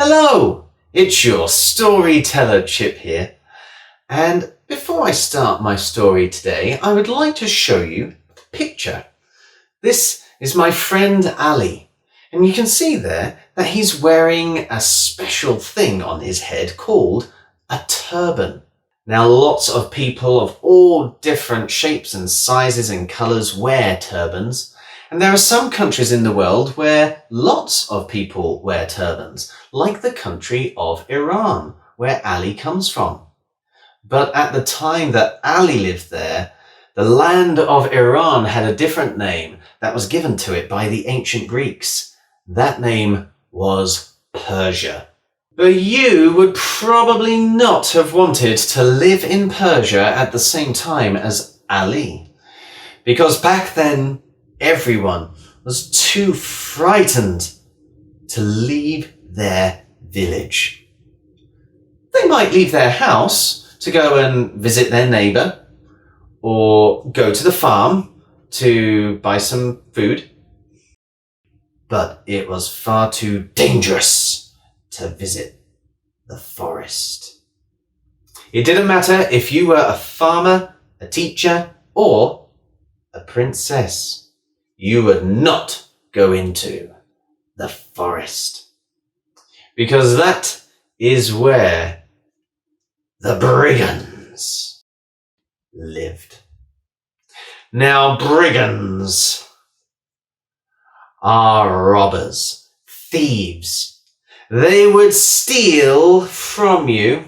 Hello, it's your storyteller Chip here. And before I start my story today, I would like to show you a picture. This is my friend Ali, and you can see there that he's wearing a special thing on his head called a turban. Now, lots of people of all different shapes and sizes and colours wear turbans. And there are some countries in the world where lots of people wear turbans, like the country of Iran, where Ali comes from. But at the time that Ali lived there, the land of Iran had a different name that was given to it by the ancient Greeks. That name was Persia. But you would probably not have wanted to live in Persia at the same time as Ali, because back then, everyone was too frightened to leave their village. They might leave their house to go and visit their neighbour or go to the farm to buy some food, but it was far too dangerous to visit the forest. It didn't matter if you were a farmer, a teacher, or a princess. You would not go into the forest, because that is where the Brigands lived. Now, Brigands are robbers, thieves. They would steal from you,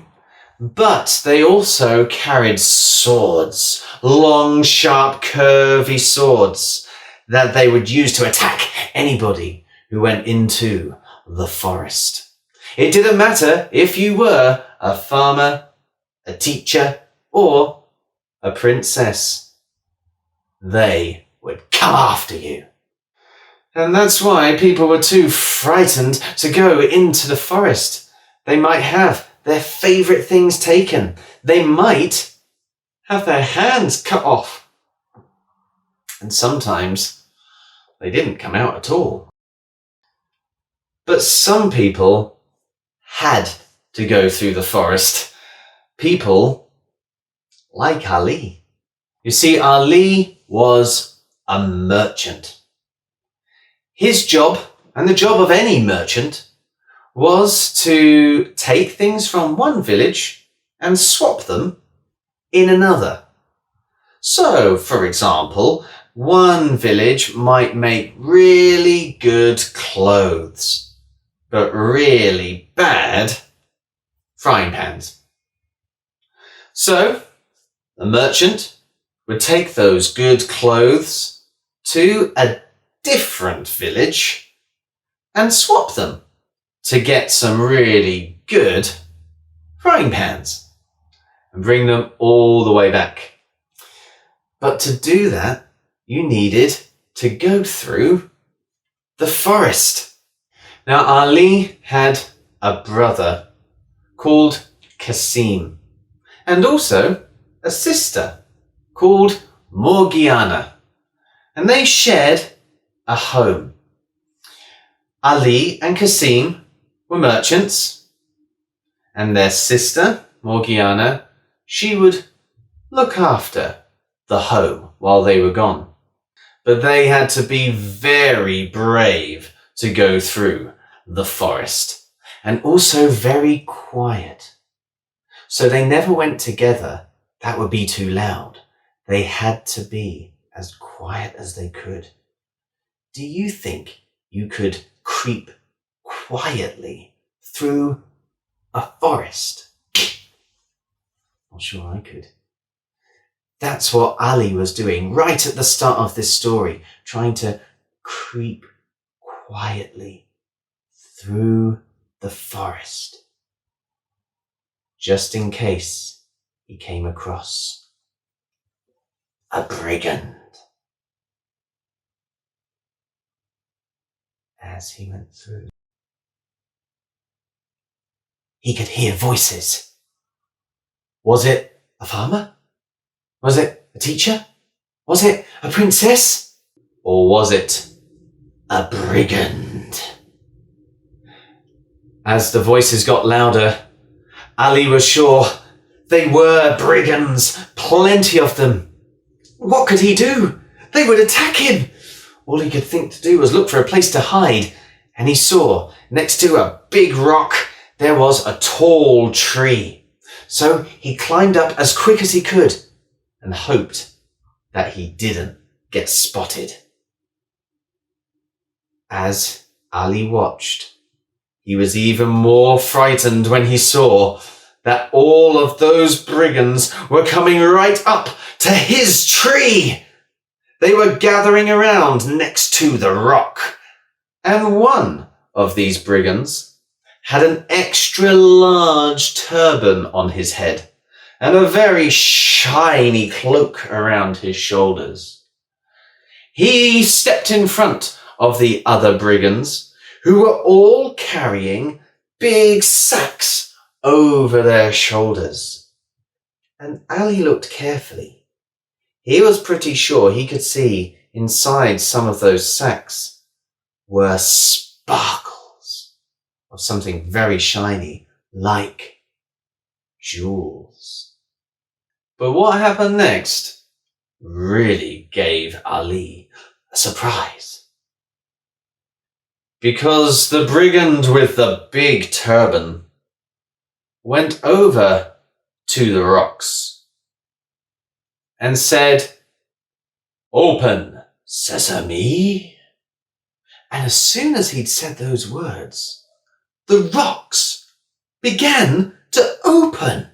but they also carried swords, long, sharp, curvy swords that they would use to attack anybody who went into the forest. It didn't matter if you were a farmer, a teacher, or a princess. They would come after you. And that's why people were too frightened to go into the forest. They might have their favourite things taken. They might have their hands cut off. And sometimes they didn't come out at all. But some people had to go through the forest. People like Ali. You see, Ali was a merchant. His job, and the job of any merchant, was to take things from one village and swap them in another. So, for example, one village might make really good clothes, but really bad frying pans. So, the merchant would take those good clothes to a different village and swap them to get some really good frying pans and bring them all the way back. But to do that, you needed to go through the forest. Now, Ali had a brother called Kasim, and also a sister called Morgiana, and they shared a home. Ali and Kasim were merchants, and their sister, Morgiana, she would look after the home while they were gone. But they had to be very brave to go through the forest, and also very quiet. So they never went together. That would be too loud. They had to be as quiet as they could. Do you think you could creep quietly through a forest? Not sure I could. That's what Ali was doing right at the start of this story, trying to creep quietly through the forest, just in case he came across a brigand. As he went through, he could hear voices. Was it a farmer? Was it a teacher? Was it a princess? Or was it a brigand? As the voices got louder, Ali was sure they were brigands, plenty of them. What could he do? They would attack him. All he could think to do was look for a place to hide, and he saw, next to a big rock, there was a tall tree. So he climbed up as quick as he could and hoped that he didn't get spotted. As Ali watched, he was even more frightened when he saw that all of those brigands were coming right up to his tree. They were gathering around next to the rock, and one of these brigands had an extra large turban on his head and a very shiny cloak around his shoulders. He stepped in front of the other brigands, who were all carrying big sacks over their shoulders. And Ali looked carefully. He was pretty sure he could see inside some of those sacks were sparkles of something very shiny, like jewels. But what happened next really gave Ali a surprise. Because the brigand with the big turban went over to the rocks and said, "Open, sesame." And as soon as he'd said those words, the rocks began to open,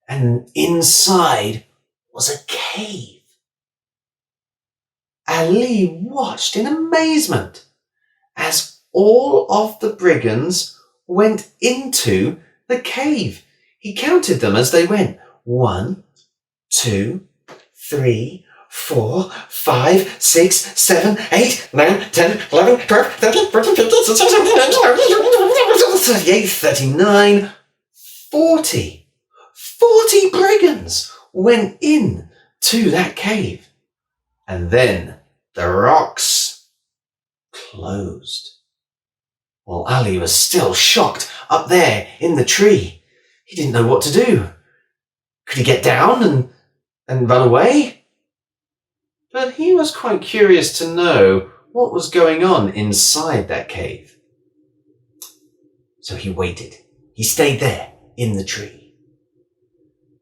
and inside was a cave. Ali watched in amazement as all of the brigands went into the cave. He counted them as they went. 1, 2, 3, 4, 5, 6, 7, 8, 9, 10, 11, 12, 13, 14, 15, 16, 17, 18, 38, 39, 40. 40 brigands went in to that cave. And then the rocks closed. While Ali was still shocked up there in the tree. He didn't know what to do. Could he get down and run away? But he was quite curious to know what was going on inside that cave. So he waited. He stayed there in the tree.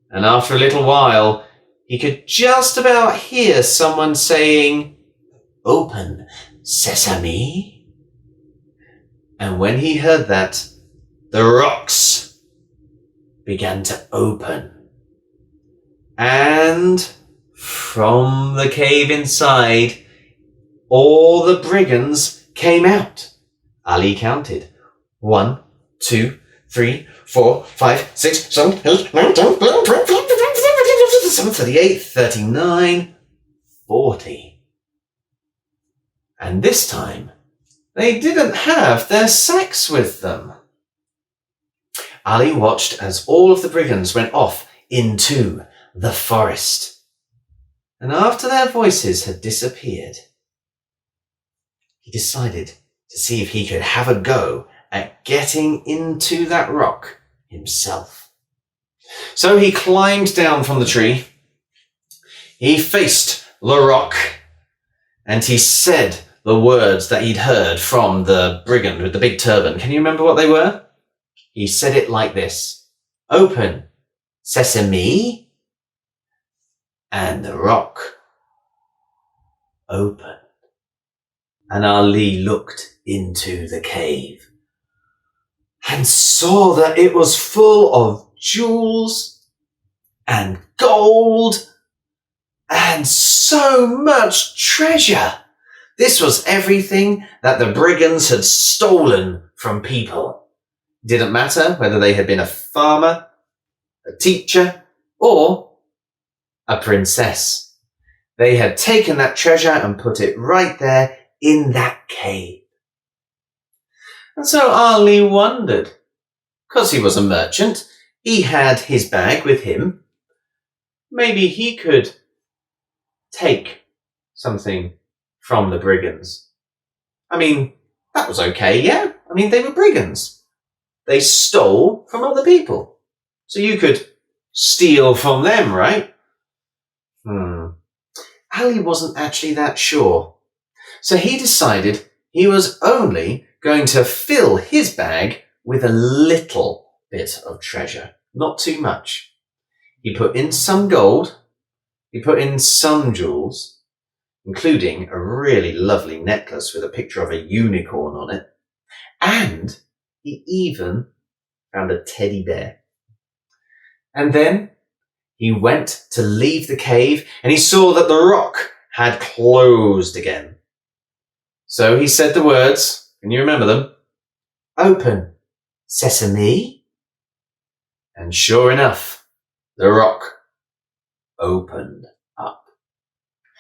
And after a little while, he could just about hear someone saying, "Open, sesame." And when he heard that, the rocks began to open. And from the cave inside, all the brigands came out. Ali counted. 1, 2, 3, 4, 5, 6, 7, 8, 9, 10, 11, 12, 13, 38, 39, 40. And this time, they didn't have their sacks with them. Ali watched as all of the brigands went off into the forest. And after their voices had disappeared, he decided to see if he could have a go at getting into that rock himself. So he climbed down from the tree. He faced the rock and he said the words that he'd heard from the brigand with the big turban. Can you remember what they were? He said it like this: "Open, sesame." And the rock opened. And Ali looked into the cave and saw that it was full of jewels and gold and so much treasure. This was everything that the brigands had stolen from people. It didn't matter whether they had been a farmer, a teacher, or a princess. They had taken that treasure and put it right there in that cave. And so Ali wondered, because he was a merchant, he had his bag with him. Maybe he could take something from the brigands. I mean, that was okay, yeah? I mean, they were brigands. they stole from other people. So you could steal from them, right? Ali wasn't actually that sure. So he decided he was only going to fill his bag with a little bit of treasure, not too much. He put in some gold, he put in some jewels, including a really lovely necklace with a picture of a unicorn on it, and he even found a teddy bear. And then he went to leave the cave and he saw that the rock had closed again. So he said the words, can you remember them? Open, sesame. And sure enough, the rock opened up.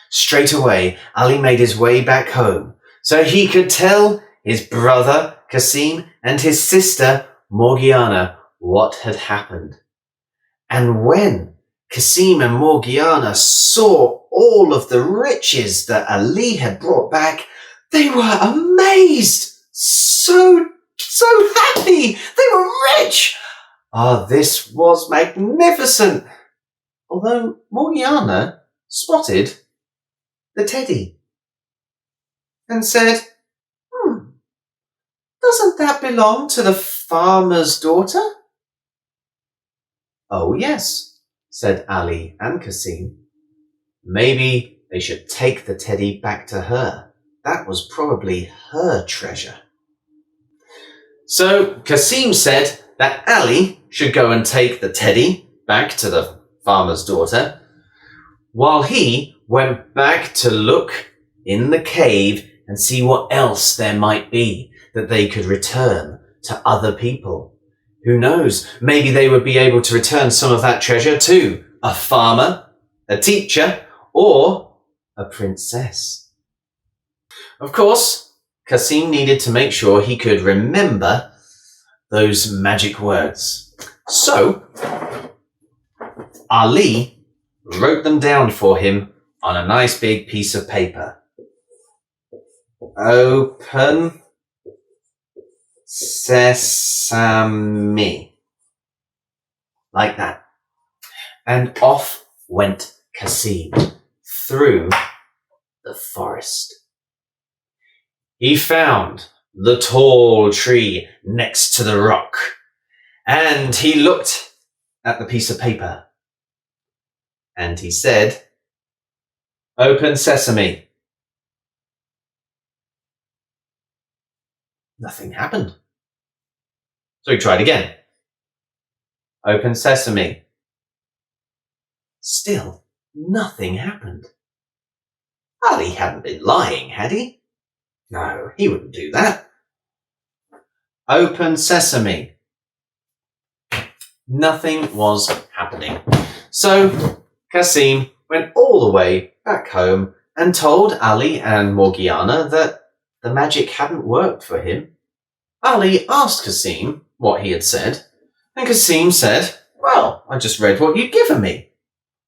Straight away, Ali made his way back home so he could tell his brother Kasim and his sister Morgiana what had happened. And when Kasim and Morgiana saw all of the riches that Ali had brought back, they were amazed, so happy. They were rich. This was magnificent. Although Morgiana spotted the teddy and said, doesn't that belong to the farmer's daughter? Oh yes, said Ali and Kasim. Maybe they should take the teddy back to her. That was probably her treasure. So Kasim said that Ali should go and take the teddy back to the farmer's daughter, while he went back to look in the cave and see what else there might be that they could return to other people. Who knows, maybe they would be able to return some of that treasure to a farmer, a teacher, or a princess. Of course, Kasim needed to make sure he could remember those magic words. So, Ali wrote them down for him on a nice big piece of paper. Open sesame. Like that. And off went Kasim through the forest. He found the tall tree next to the rock, and he looked at the piece of paper, and he said, Open sesame. Nothing happened. So he tried again. Open sesame. Still, nothing happened. Ali hadn't been lying, had he? No, he wouldn't do that. Open sesame. Nothing was happening. So Kasim went all the way back home and told Ali and Morgiana that the magic hadn't worked for him. Ali asked Kasim what he had said, and Kasim said, well, I just read what you'd given me.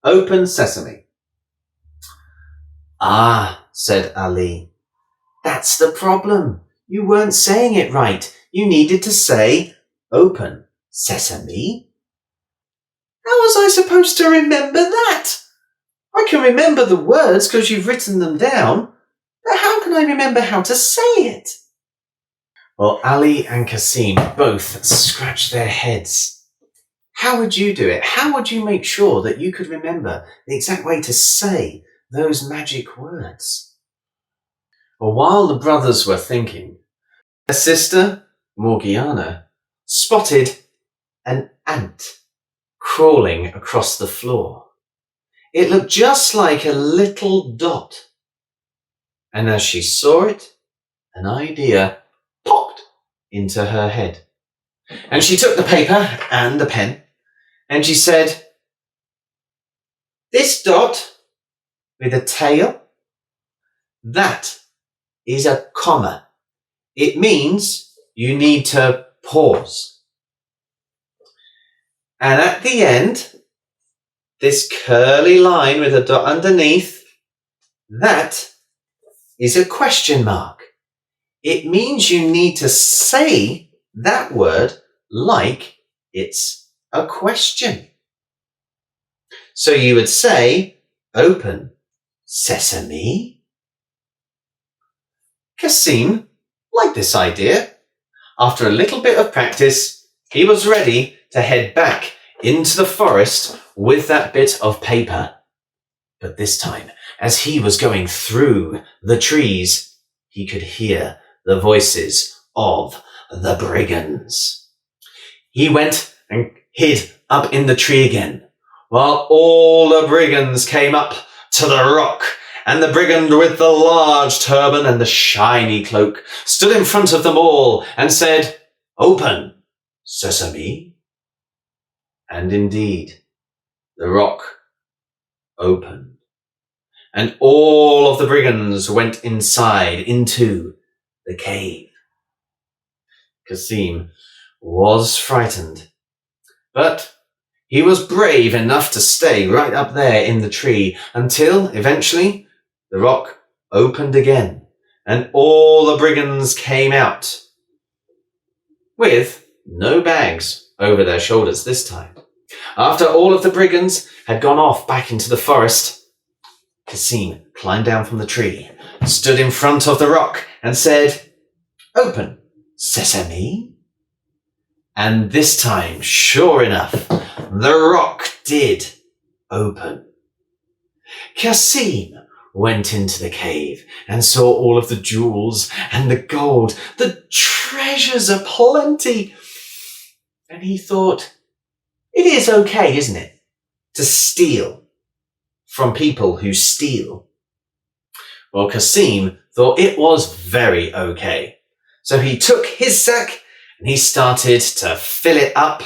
Open sesame. Ah, said Ali, that's the problem. You weren't saying it right. You needed to say, open sesame. How was I supposed to remember that? I can remember the words because you've written them down, but how can I remember how to say it? Well, Ali and Kasim both scratched their heads. How would you do it? How would you make sure that you could remember the exact way to say those magic words? Well, while the brothers were thinking, their sister, Morgiana, spotted an ant crawling across the floor. It looked just like a little dot. And as she saw it, an idea popped into her head. And she took the paper and the pen, and she said, this dot with a tail, that is a comma. It means you need to pause. And at the end, this curly line with a dot underneath, that is a question mark. It means you need to say that word like it's a question. So you would say, open, sesame. Cassim liked this idea. After a little bit of practice, he was ready to head back into the forest with that bit of paper. But this time, as he was going through the trees, he could hear the voices of the brigands. He went and hid up in the tree again, while all the brigands came up to the rock, and the brigand with the large turban and the shiny cloak stood in front of them all and said, "Open, sesame." And indeed, the rock opened, and all of the brigands went inside into the cave. Cassim was frightened, but he was brave enough to stay right up there in the tree until eventually the rock opened again, and all the brigands came out with no bags over their shoulders this time. After all of the brigands had gone off back into the forest, Cassim climbed down from the tree, stood in front of the rock, and said, "Open, sesame." And this time, sure enough, the rock did open. Cassim went into the cave and saw all of the jewels and the gold, the treasures aplenty. And he thought, it is okay, isn't it, to steal from people who steal? Well, Cassim thought it was very okay. So he took his sack and he started to fill it up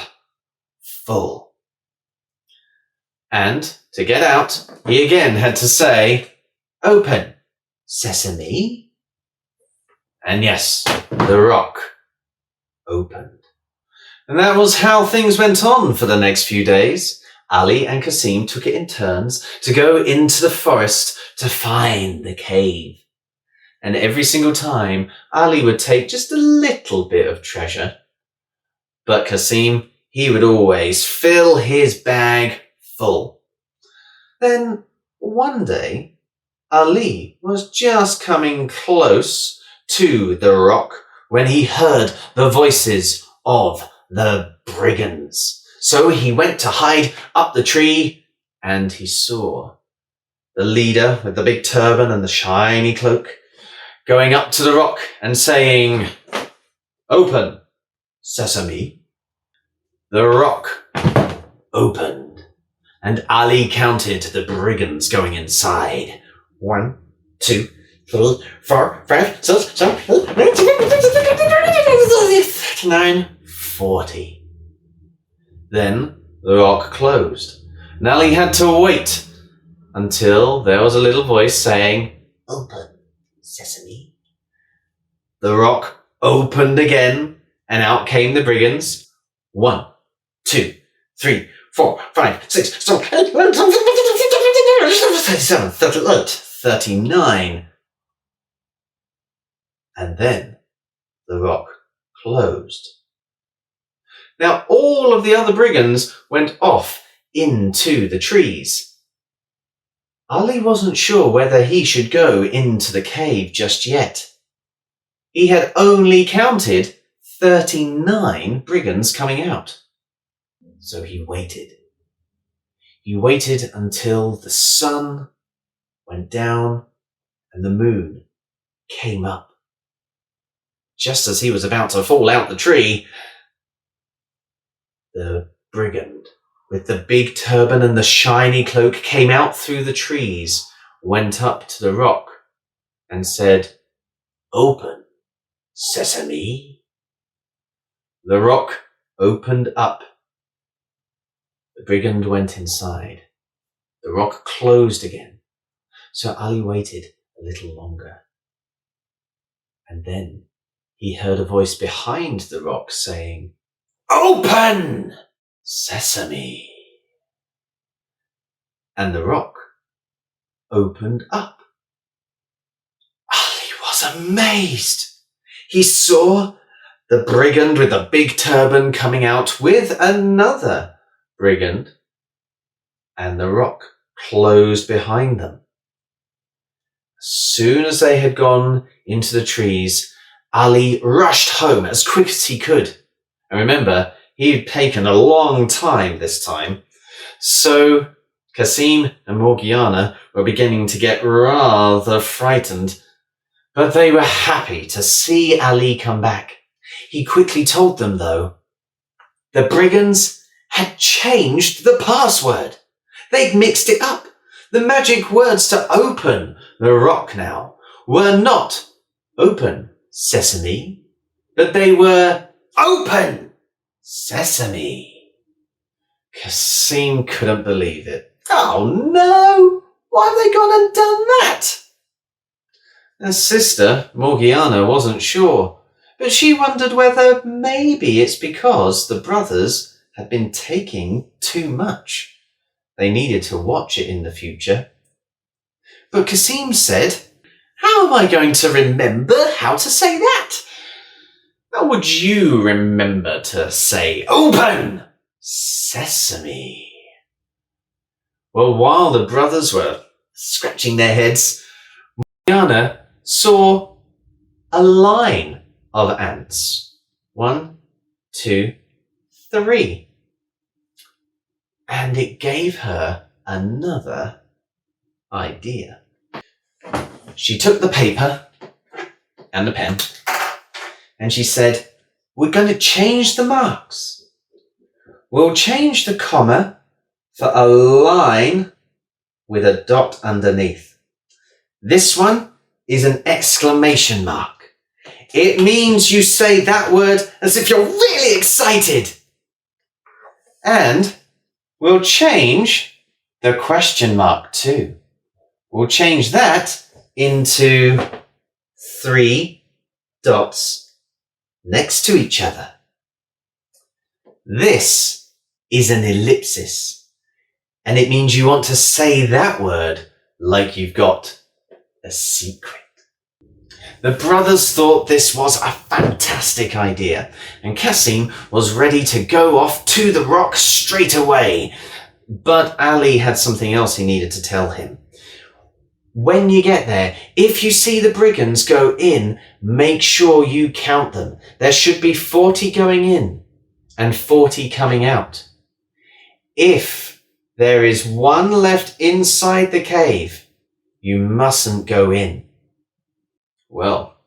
full. And to get out, he again had to say, "Open, sesame." And yes, the rock opened. And that was how things went on for the next few days. Ali and Cassim took it in turns to go into the forest to find the cave. And every single time, Ali would take just a little bit of treasure. But Cassim, he would always fill his bag full. Then, one day, Ali was just coming close to the rock when he heard the voices of the brigands. So he went to hide up the tree, and he saw the leader with the big turban and the shiny cloak going up to the rock and saying, "Open, sesame." The rock opened, and Ali counted the brigands going inside. 1, 2, 3, 4, 5, 6, 7, 8, 39, 40. Then the rock closed, and Ali had to wait until there was a little voice saying, "Open, sesame." The rock opened again, and out came the brigands. 1, 2, 3, 4, 5, 6, 7, 8, 37, 38, 39. And then the rock closed. Now all of the other brigands went off into the trees. Ali wasn't sure whether he should go into the cave just yet. He had only counted 39 brigands coming out. So he waited. He waited until the sun went down and the moon came up. Just as he was about to fall out the tree, the brigand with the big turban and the shiny cloak came out through the trees, went up to the rock, and said, "Open, sesame." The rock opened up. The brigand went inside. The rock closed again. So Ali waited a little longer. And then he heard a voice behind the rock saying, "Open, sesame." And the rock opened up. Ali was amazed. He saw the brigand with the big turban coming out with another brigand, and the rock closed behind them. As soon as they had gone into the trees, Ali rushed home as quick as he could. And remember, he had taken a long time this time. So Kasim and Morgiana were beginning to get rather frightened, but they were happy to see Ali come back. He quickly told them, though, the brigands had changed the password. They'd mixed it up. The magic words to open the rock now were not open sesame, but they were open sesame. Kasim couldn't believe it. Oh no! Why have they gone and done that? Her sister, Morgiana, wasn't sure, but she wondered whether maybe it's because the brothers had been taking too much. They needed to watch it in the future. But Kasim said, how am I going to remember how to say that? How would you remember to say open sesame? Well, while the brothers were scratching their heads, Morgiana saw a line of ants. 1, 2, 3. And it gave her another idea. She took the paper and the pen and she said, we're going to change the marks. We'll change the comma for a line with a dot underneath. This one is an exclamation mark. It means you say that word as if you're really excited. And we'll change the question mark too. We'll change that into 3 dots next to each other. This is an ellipsis, and it means you want to say that word like you've got a secret. The brothers thought this was a fantastic idea, and Kasim was ready to go off to the rock straight away. But Ali had something else he needed to tell him. When you get there, if you see the brigands go in, make sure you count them. There should be 40 going in and 40 coming out. If there is one left inside the cave, you mustn't go in. Well,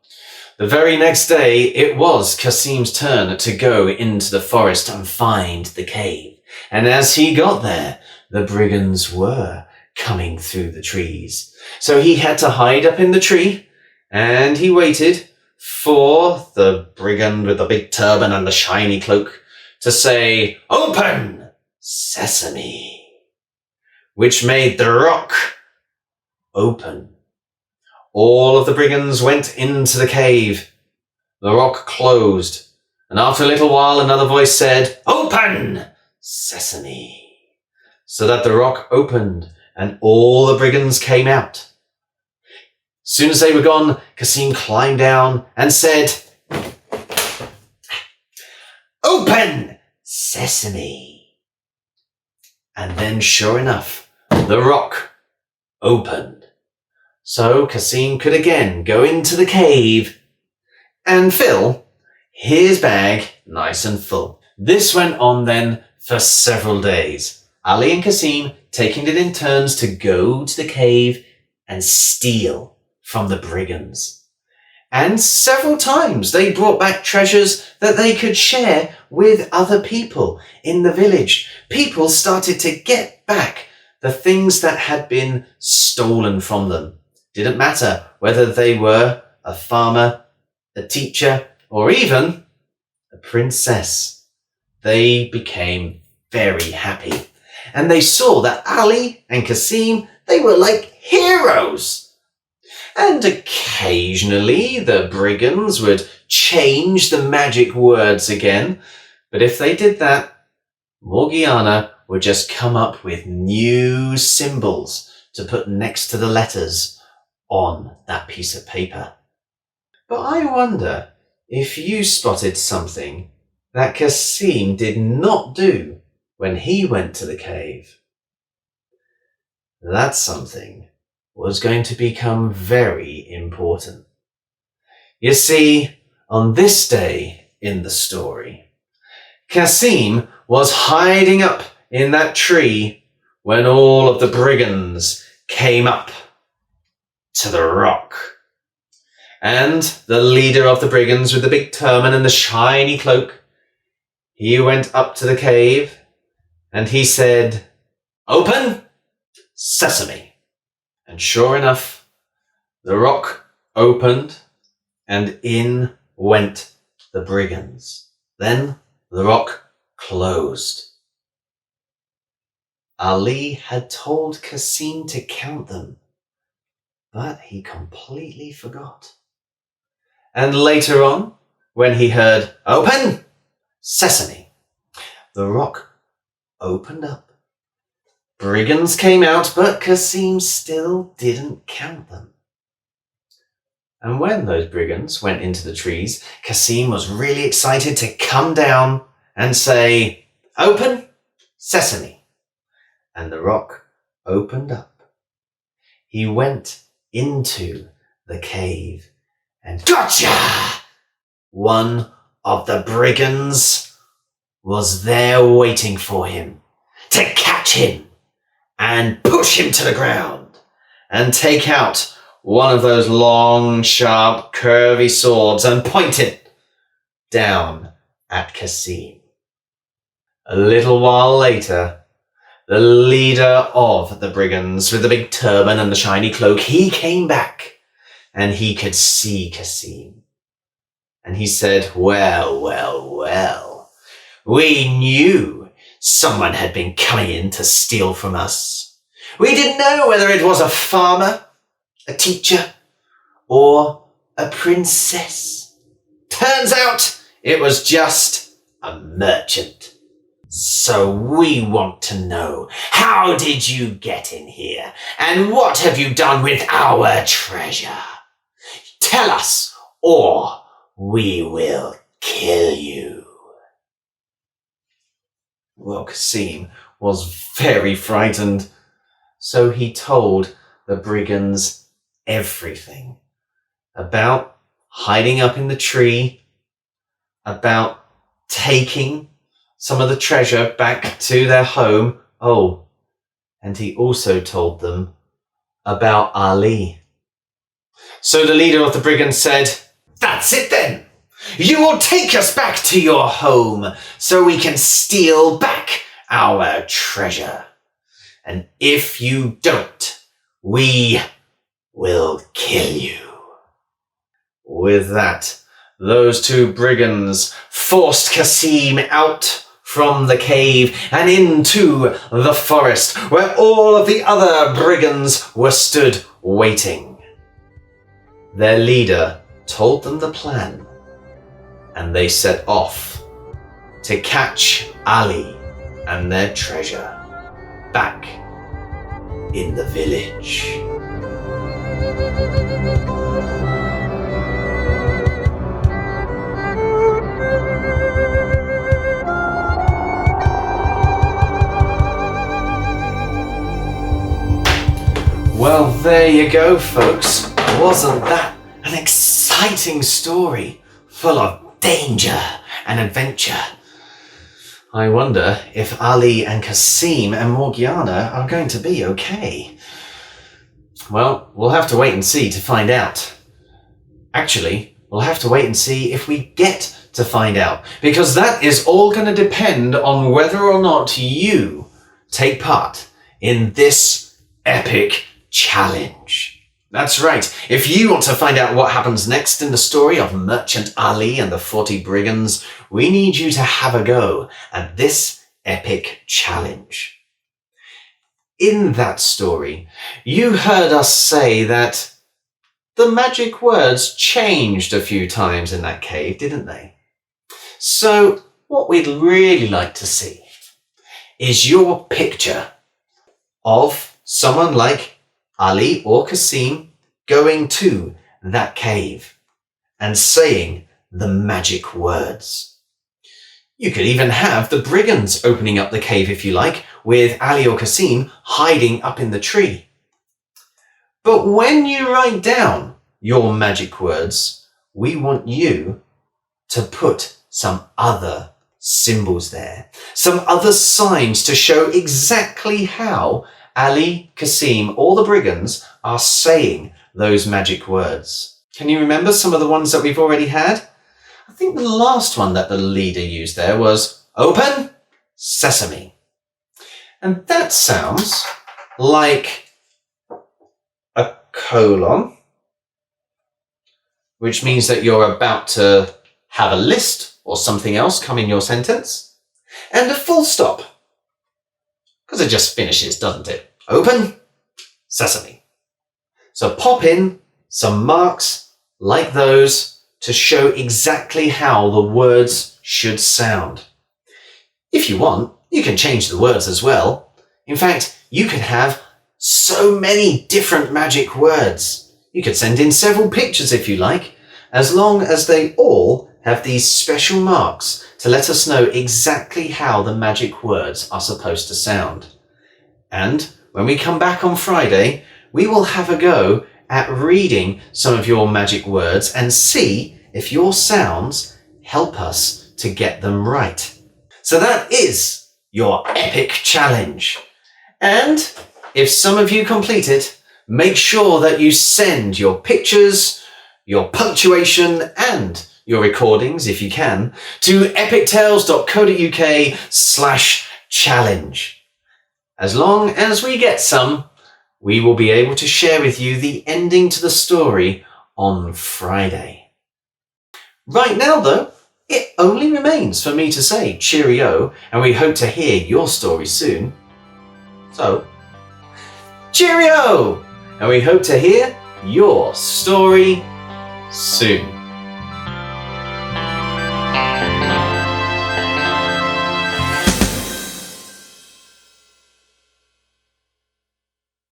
the very next day, it was Kasim's turn to go into the forest and find the cave. And as he got there, the brigands were coming through the trees. So he had to hide up in the tree, and he waited for the brigand with the big turban and the shiny cloak to say, open sesame, which made the rock open. All of the brigands went into the cave. The rock closed, and after a little while another voice said, open sesame, so that the rock opened and all the brigands came out. As soon as they were gone, Kasim climbed down and said, open sesame. And then sure enough, the rock opened. So Kasim could again go into the cave and fill his bag nice and full. This went on then for several days. Ali and Kasim taking it in turns to go to the cave and steal from the brigands. And several times they brought back treasures that they could share with other people in the village. People started to get back the things that had been stolen from them. Didn't matter whether they were a farmer, a teacher, or even a princess. They became very happy. And they saw that Ali and Kasim, they were like heroes. And occasionally the brigands would change the magic words again. But if they did that, Morgiana would just come up with new symbols to put next to the letters on that piece of paper. But I wonder if you spotted something that Cassim did not do when he went to the cave, that something was going to become very important. You see, on this day in the story, Cassim was hiding up in that tree when all of the brigands came up to the rock. And the leader of the brigands with the big turban and the shiny cloak, he went up to the cave and he said, "Open, sesame." And sure enough, the rock opened and in went the brigands. Then the rock closed. Ali had told Cassim to count them, but he completely forgot. And later on, when he heard, "Open, sesame," the rock opened up. Brigands came out, but Cassim still didn't count them. And when those brigands went into the trees, Cassim was really excited to come down and say, "Open, sesame." And the rock opened up. He went into the cave and gotcha! One of the brigands was there waiting for him to catch him and push him to the ground and take out one of those long, sharp, curvy swords and point it down at Cassim. A little while later, the leader of the brigands with the big turban and the shiny cloak, he came back and he could see Cassim. And he said, "Well, well, well, we knew someone had been coming in to steal from us. We didn't know whether it was a farmer, a teacher, or a princess. Turns out it was just a merchant. So we want to know, how did you get in here? And what have you done with our treasure? Tell us, or we will kill you." Well, Cassim was very frightened, so he told the brigands everything about hiding up in the tree, about taking some of the treasure back to their home. Oh, and he also told them about Ali. So the leader of the brigands said, "That's it then. You will take us back to your home so we can steal back our treasure. And if you don't, we will kill you." With that, those two brigands forced Cassim out from the cave and into the forest where all of the other brigands were stood waiting. Their leader told them the plan, and they set off to catch Ali and their treasure back in the village. Well, there you go, folks. Wasn't that an exciting story full of danger and adventure? I wonder if Ali and Cassim and Morgiana are going to be okay. Well, we'll have to wait and see to find out. Actually, we'll have to wait and see if we get to find out, because that is all going to depend on whether or not you take part in this epic challenge. That's right. If you want to find out what happens next in the story of Merchant Ali and the 40 Brigands, we need you to have a go at this epic challenge. In that story, you heard us say that the magic words changed a few times in that cave, didn't they? So what we'd really like to see is your picture of someone like Ali or Cassim going to that cave and saying the magic words. You could even have the Brigands opening up the cave if you like, with Ali or Kasim hiding up in the tree. But when you write down your magic words, we want you to put some other symbols there, some other signs to show exactly how Ali, Kasim, or the Brigands are saying those magic words. Can you remember some of the ones that we've already had? I think the last one that the leader used there was open sesame. And that sounds like a colon, which means that you're about to have a list or something else come in your sentence, and a full stop, because it just finishes, doesn't it? Open sesame. So pop in some marks like those to show exactly how the words should sound. If you want, you can change the words as well. In fact, you could have so many different magic words. You could send in several pictures if you like, as long as they all have these special marks to let us know exactly how the magic words are supposed to sound. And when we come back on Friday, we will have a go at reading some of your magic words and see if your sounds help us to get them right. So that is your epic challenge. And if some of you complete it, make sure that you send your pictures, your punctuation, and your recordings, if you can, to epictales.co.uk/challenge. As long as we get some, we will be able to share with you the ending to the story on Friday. Right now, though, it only remains for me to say cheerio, and we hope to hear your story soon. So, cheerio! And we hope to hear your story soon.